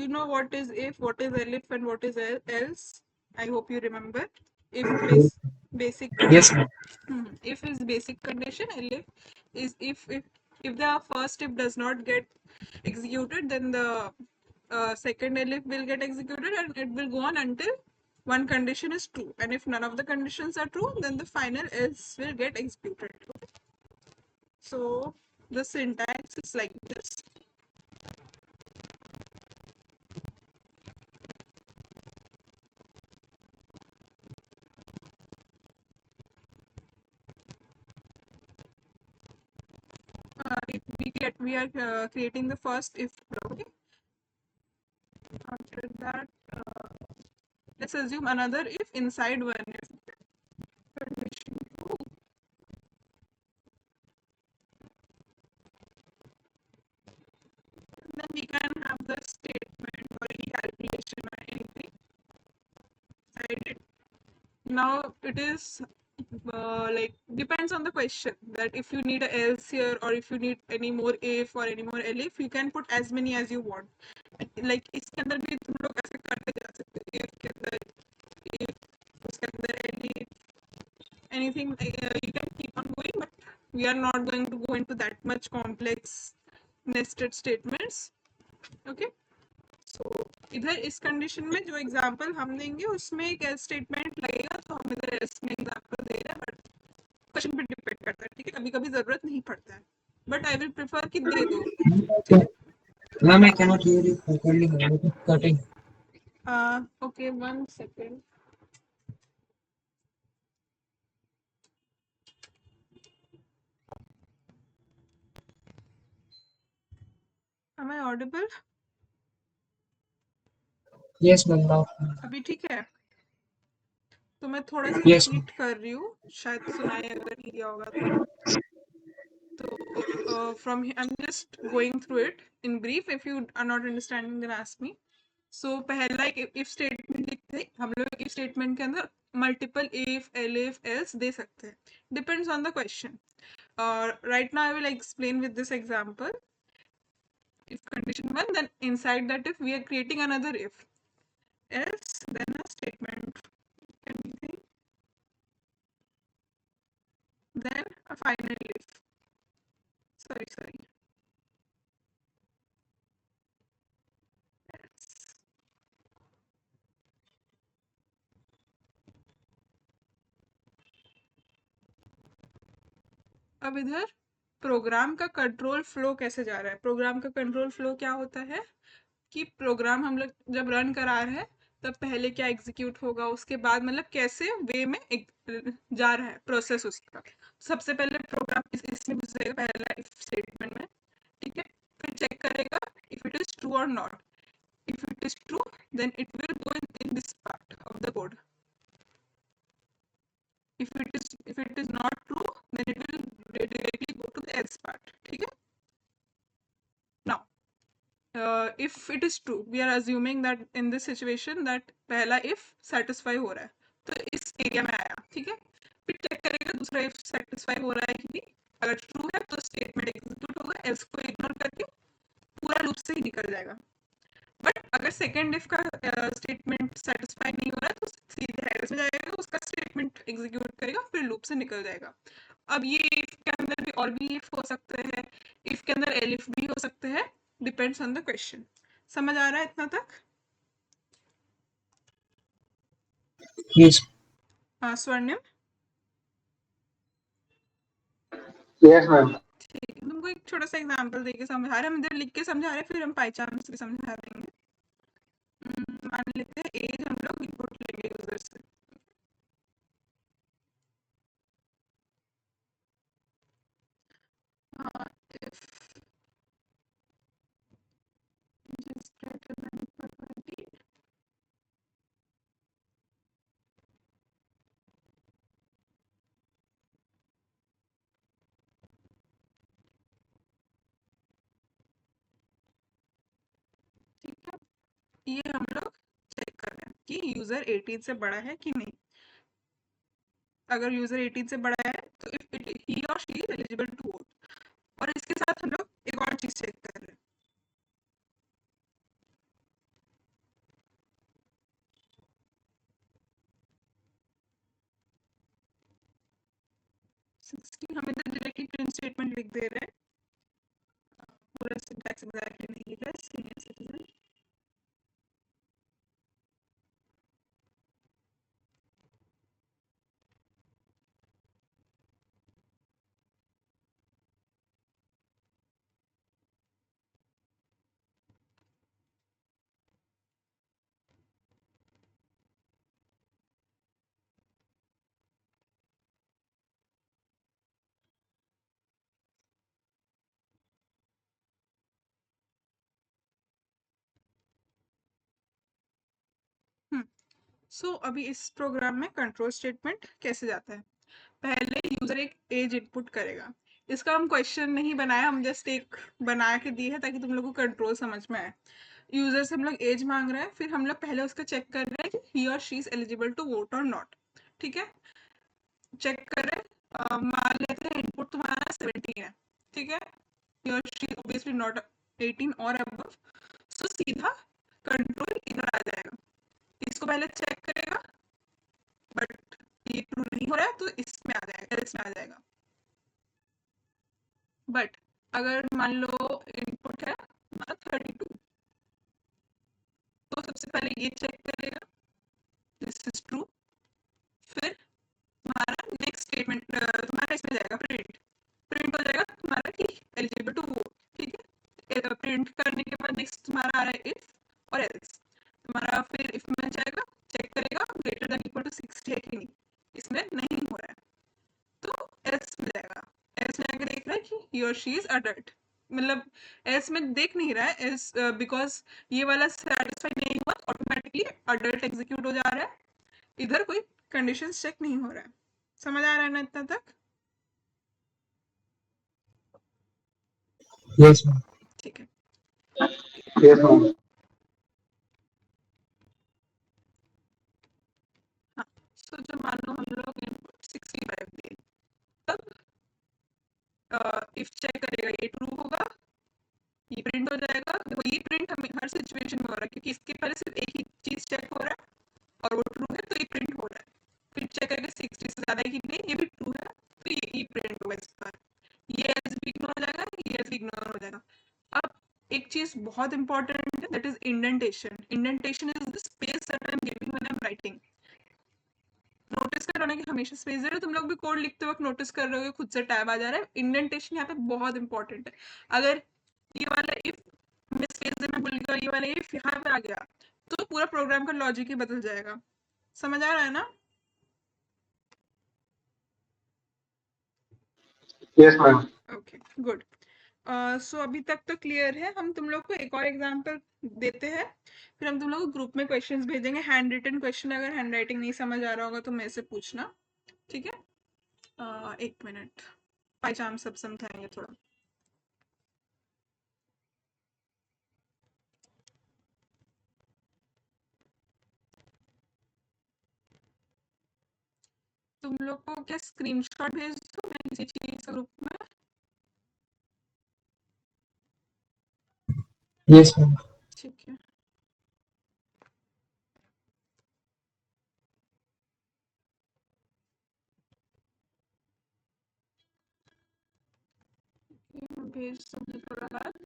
you know what is if, what is elif, and what is else? I hope you remember. If is basic Yes, condition. ma'am. If is basic condition, elif is if the first if does not get executed, then the second elif will get executed, and it will go on until one condition is true. And if none of the conditions are true, then the final else will get executed. So the syntax is like this. We are creating the first if block. Okay? After that, let's assume another if inside one if condition true. Then we can have the statement or any calculation or anything inside it. Now it is like depends on the question that if you need a else here, or if you need any more if or any more elif, you can put as many as you want. Like इसके अंदर भी तुम लोग ऐसे करते जा सकते हो, if के अंदर if उसके अंदर any anything you can keep on going, but we are not going to go into that much complex nested statements. Okay, so इधर इस कंडीशन में जो एग्जांपल हम देंगे उसमें एक एल्स स्टेटमेंट लगेगा, तो हम इधर एल्स में एग्जांपल दे रहे हैं, बट क्वेश्चन पे डिपेंड करता है. ठीक है, कभी कभी जरूरत नहीं पड़ता है, बट आई विल प्रेफर कि दे दो. ठीक है. Ma'am, I cannot hear you properly. Cutting. Okay, 1 second. Am I audible? Yes, ma'am. Now. अभी ठीक है. तो मैं थोड़ा सा Yes, ma'am. रिपीट कर रही हूँ, शायद सुनाई अगर नहीं दिया होगा तो from I'm just going through it in brief. If you are not understanding, then ask me. So पहला एक if statement लिखते हैं हम लोग. if statement के अंदर multiple if, elif, else दे सकते हैं, depends on the question. Right now I will explain with this example. If condition 1, then inside that if we are creating another if, else, then a statement anything, then a final if. Sorry. Else. अब इधर programme का control flow कैसे जा रहा है. Programme का control flow क्या होता है कि प्रोग्राम हम लोग जब रन करा रहे हैं तब पहले क्या एग्जीक्यूट होगा, उसके बाद मतलब कैसे वे में जा रहा है प्रोसेस उसका. सबसे पहले प्रोग्राम इसमें घुसेगा पहला इफ स्टेटमेंट में. ठीक है, फिर चेक करेगा इफ इट इज ट्रू और not. If it is true, then it will go in this part of the code. if it is not true, then it will directly go to the else part. ठीक है. Now if it is true, we are assuming that in this situation that पहला if satisfy हो रहा है, तो इस area में आया. ठीक है, फिर चेक करेगा दूसरा if satisfy हो रहा है कि नहीं. अगर ट्रू है तो स्टेटमेंट एग्जीक्यूट होगा, एल्स को इग्नोर करके पूरा लूप से ही निकल जाएगा. बट अगर सेकेंड इफ का स्टेटमेंट सेटिस्फाई नहीं हो रहा है तो सीधे एल्स में जाएगा, उसका स्टेटमेंट एग्जीक्यूट करेगा, फिर लूप से निकल जाएगा. अब ये इफ के अंदर भी और भी इफ हो सकते हैं, इफ के अंदर एलिफ भी हो सकते हैं, डिपेंड्स ऑन द क्वेश्चन. समझ आ रहा है इतना तक? Yes. स्वर्णिम. Yes, ma'am. ठीक है, तुमको एक छोटा सा एग्जांपल देके समझा रहे हैं. हम इधर लिख के समझा रहे हैं, फिर हम बाई चांस भी समझा देंगे. मान लेते हैं एज हम लोग इनपुट लेंगे यूजर से. if is greater than equal to 18, ठीक है. ये हम लोग चेक कर रहे हैं कि यूजर 18 से बड़ा है कि नहीं. अगर यूजर 18 से बड़ा है तो इफ इट ही और she is eligible to vote. और इसके साथ हम लोग एक और चीज चेक कर रहे हैं. 16 हम इधर डायरेक्टली प्रिंट स्टेटमेंट लिख दे रहे हैं, पूरा सिंटैक्स एग्जैक्टली नहीं लिख रहे, सीनियर सिटीजन। सो अभी इस प्रोग्राम में कंट्रोल स्टेटमेंट कैसे जाता है। पहले यूजर एक एज इनपुट करेगा, इसका हम क्वेश्चन नहीं बनाया, हम जस्ट एक बना के दी है ताकि तुम लोग को कंट्रोल समझ में आए। यूजर से हम लोग एज मांग रहे हैं, फिर हम लोग पहले उसका चेक कर रहे हैं कि ही और she is eligible to vote और नॉट। ठीक है, चेक कर रहे हैं, मान लेते हैं इनपुट तुम्हारा 17 है, ठीक है, ही और शी ऑब्वियसली नॉट 18 और अबव, सो सीधा कंट्रोल इधर आ जाएगा, इसको पहले चेक करेगा, बट ये ट्रू नहीं हो रहा है तो इसमें आ जाएगा, एल्स में आ जाएगा। बट अगर मान लो इनपुट है 32, तो सबसे पहले ये चेक करेगा दिस इज ट्रू, फिर तुम्हारा नेक्स्ट स्टेटमेंट तुम्हारा इसमें जाएगा, प्रिंट प्रिंट हो जाएगा तुम्हारा कि एलिजिबल टू वोट। ठीक है, प्रिंट करने के बाद नेक्स्ट तुम्हारा आ रहा है इफ और एल्स, तुम्हारा फिर इफ में जाएगा, चेक करेगा ग्रेटर देन इक्वल टू 60 है कि नहीं, इसमें नहीं हो रहा है तो एल्स में जाएगा, एल्स में आकर देख रहा है कि ही और शी इज अडल्ट, मतलब एल्स में देख नहीं रहा है, एल्स बिकॉज ये वाला सेटिस्फाई नहीं हुआ, ऑटोमेटिकली अडल्ट एग्जीक्यूट हो जा रहा है, इधर कोई कंडीशन चेक नहीं हो रहा है। समझ आ रहा है ना इतना तक? Yes, ma'am. ठीक है, Yes, ma'am. हाँ, सो जो मान लो हम लोग इनपुट 65 दिए, तब इफ चेक करेगा ये ट्रू होगा, ये प्रिंट हो जाएगा। देखो ये प्रिंट हमें हर सिचुएशन में हो रहा है क्योंकि इसके पहले सिर्फ एक ही चीज चेक हो रहा है और वो ट्रू है तो ये प्रिंट हो रहा है, फिर चेक करके 60 से ज्यादा है कि नहीं, ये भी ट्रू है तो ये प्रिंट होगा इस पर, ये एज भी इग्नोर हो जाएगा, ये एज भी इग्नोर हो जाएगा। अब एक चीज बहुत इंपॉर्टेंट है, that is indentation. Indentation is the space that I am giving when I am writing. Notice कर रहे हो ना कि हमेशा स्पेस दे रहे हो, तुम लोग भी कोड लिखते वक्त नोटिस कर रहे हो खुद से टैब आ जा रहा है, इंडेंटेशन यहाँ पे बहुत इंपॉर्टेंट है। अगर ये वाला इफ मैं स्पेस देना भूल गया, ये वाला इफ यहाँ पे आ गया तो पूरा प्रोग्राम का लॉजिक ही बदल जाएगा। समझ आ रहा है ना? Yes, ma'am. Okay, good. सो अभी तक तो क्लियर है, हम तुम लोग को एक और एग्जांपल देते हैं, फिर हम तुम लोग को ग्रुप में क्वेश्चंस भेजेंगे, हैंड रिटन क्वेश्चन, अगर हैंड राइटिंग नहीं समझ आ रहा होगा तो मेरे से पूछना, ठीक है? एक मिनट, पहचान सब समझाएंगे थोड़ा। तुम लोग को क्या स्क्रीनशॉट भेज दूं मैं किसी चीज का ग्रुप में? Yes, ma'am. ठीक है, ये मैं भेज दूंगी थोड़ा बाद।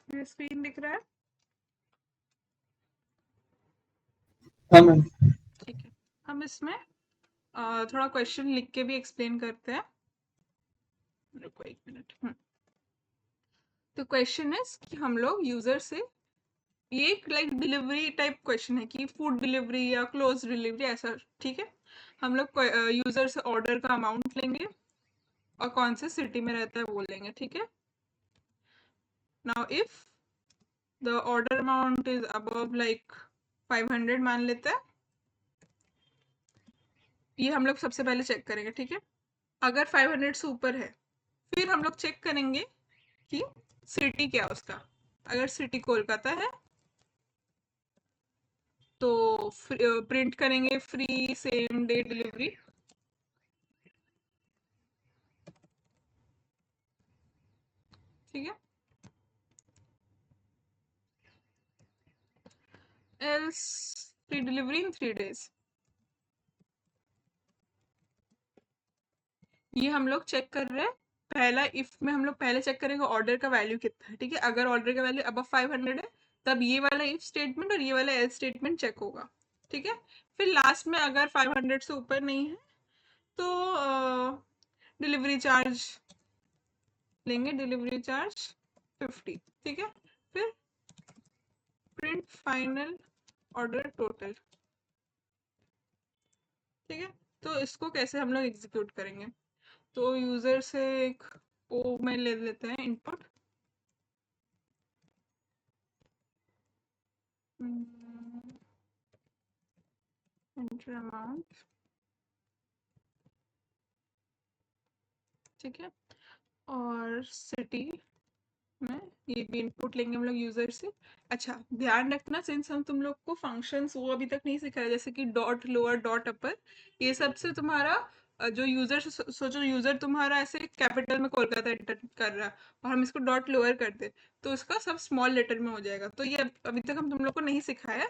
ये स्क्रीन दिख रहा है? हाँ मैम। ठीक है, हम इसमें थोड़ा क्वेश्चन लिख के भी एक्सप्लेन करते हैं, रुको एक मिनट। तो क्वेश्चन इज कि हम लोग यूजर से, ये एक लाइक डिलीवरी टाइप क्वेश्चन है कि फूड डिलीवरी या क्लोज डिलीवरी ऐसा, ठीक है? हम लोग यूजर से ऑर्डर का अमाउंट लेंगे और कौन से सिटी में रहता है वो लेंगे, ठीक है? Now if the order amount is above like 500 मान लेते हैं। ये हम लोग सबसे पहले चेक करेंगे, ठीक है। अगर 500 से ऊपर है फिर हम लोग चेक करेंगे कि सिटी क्या है उसका। अगर सिटी कोलकाता है तो प्रिंट करेंगे फ्री सेम डे डिलीवरी। ठीक है, एल्स फ्री डिलीवरी इन 3 days। ये हम लोग चेक कर रहे हैं। पहला इफ में हम लोग पहले चेक करेंगे ऑर्डर का वैल्यू कितना है, ठीक है। अगर ऑर्डर का वैल्यू अब 500 है तब ये वाला इफ स्टेटमेंट और ये वाला एल्स स्टेटमेंट चेक होगा, ठीक है। फिर लास्ट में अगर 500 से ऊपर नहीं है तो डिलीवरी चार्ज लेंगे, डिलीवरी चार्ज 50, ठीक है। फिर प्रिंट फाइनल ऑर्डर टोटल, ठीक है। तो इसको कैसे हम लोग एग्जीक्यूट करेंगे, तो यूजर से एक ओ में ले लेते हैं इनपुट। एंटर अमाउंट, ठीक है। और सिटी में ये भी इनपुट लेंगे हम लोग यूजर से। अच्छा ध्यान रखना, सिंस हम तुम लोग को फंक्शंस वो अभी तक नहीं सिखाया, जैसे कि डॉट लोअर डॉट अपर, ये सबसे तुम्हारा जो यूजर, सोचो यूजर तुम्हारा ऐसे कैपिटल में कोलकाता एंटर कर रहा है और हम इसको डॉट लोअर कर दे तो उसका सब स्मॉल लेटर में हो जाएगा। तो ये अभी तक हम तुम लोग को नहीं सिखाया,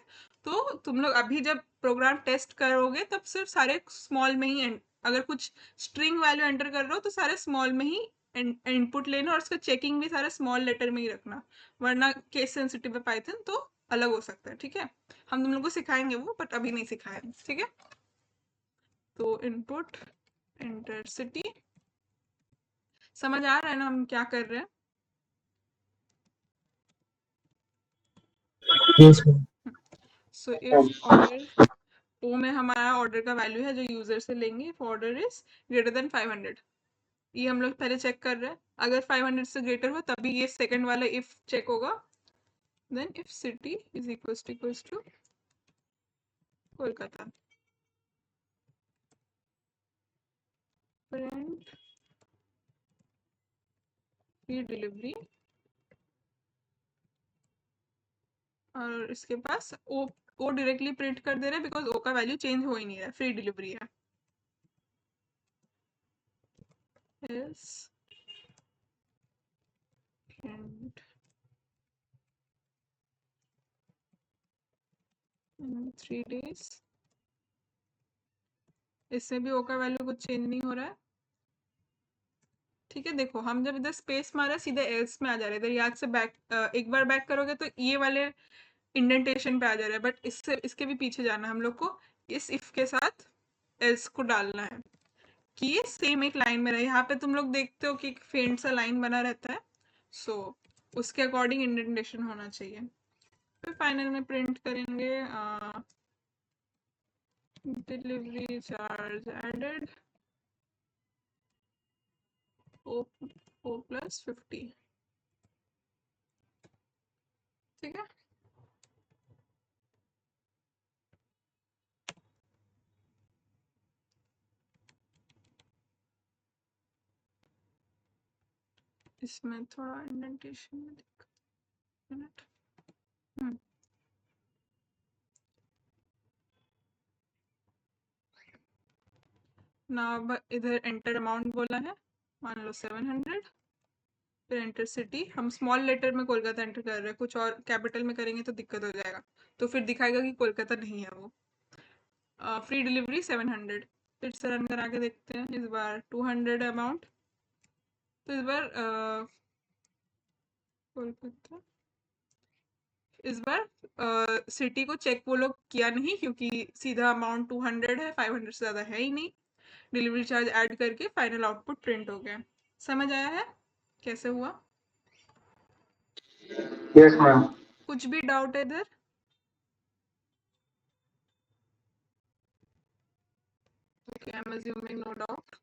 तो तुम लोग अभी जब प्रोग्राम टेस्ट करोगे तब सिर्फ सारे स्मॉल में ही अगर कुछ स्ट्रिंग वैल्यू एंटर कर रहे हो तो सारे स्मॉल में ही इनपुट लेना और उसका चेकिंग भी सारा स्मॉल लेटर में ही रखना, वरना केस सेंसिटिव है पाइथन तो अलग हो सकता है, ठीक है। हम तुम लोग को सिखाएंगे वो, बट अभी नहीं सिखाया, ठीक है। तो इनपुट एंटर सिटी, समझ आ रहा है ना हम क्या कर रहे हैं। Yes, ma'am. So if order ओ में हमारा ऑर्डर का वैल्यू है जो यूजर से लेंगे, if order is greater than 500, ये हम लोग पहले चेक कर रहे हैं। अगर 500 से ग्रेटर हो तभी ये सेकंड वाला इफ चेक होगा। Then if city is equals to Kolkata, print free delivery, और इसके पास ओ डायरेक्टली प्रिंट कर दे रहे हैं बिकॉज ओ का वैल्यू चेंज हो ही नहीं रहा है, फ्री डिलीवरी है। एल्स प्रिंट इन 3 days, इससे भी ओ का वैल्यू कुछ चेंज नहीं हो रहा है, ठीक है। देखो हम जब इधर स्पेस मारा सीधे एल्स में आ जा रहे हैं, इधर याद से बैक एक बार बैक करोगे तो ये वाले इंडेंटेशन पे आ जा रहा है, बट इससे इसके भी पीछे जाना है हम लोग को, इस इफ के साथ एल्स को डालना है कि ये सेम एक लाइन में रहे। यहाँ पे तुम लोग देखते हो कि एक फेंट सा लाइन बना रहता है, सो उसके अकॉर्डिंग इंडेंटेशन होना चाहिए। फिर फाइनल में प्रिंट करेंगे delivery charge added O plus 50, ठीक है। इसमें थोड़ा इंडेंटेशन में मिनट, ना अब इधर एंटर अमाउंट बोला है, मान लो 700, फिर एंटर सिटी, हम स्मॉल लेटर में कोलकाता एंटर कर रहे हैं, कुछ और कैपिटल में करेंगे तो दिक्कत हो जाएगा, तो फिर दिखाएगा कि कोलकाता नहीं है वो। फ्री डिलीवरी 700, फिर से रन करा के देखते हैं, इस बार 200 अमाउंट, तो इस बार कोलकाता, इस बार सिटी को चेक वो लोग किया नहीं क्योंकि सीधा अमाउंट 200 है, 500 से ज़्यादा है ही नहीं। डिलीवरी चार्ज ऐड करके फाइनल आउटपुट प्रिंट हो गया। समझ आया है कैसे हुआ? Yes, ma'am. कुछ भी डाउट है इधर? Okay, I'm assuming no doubt.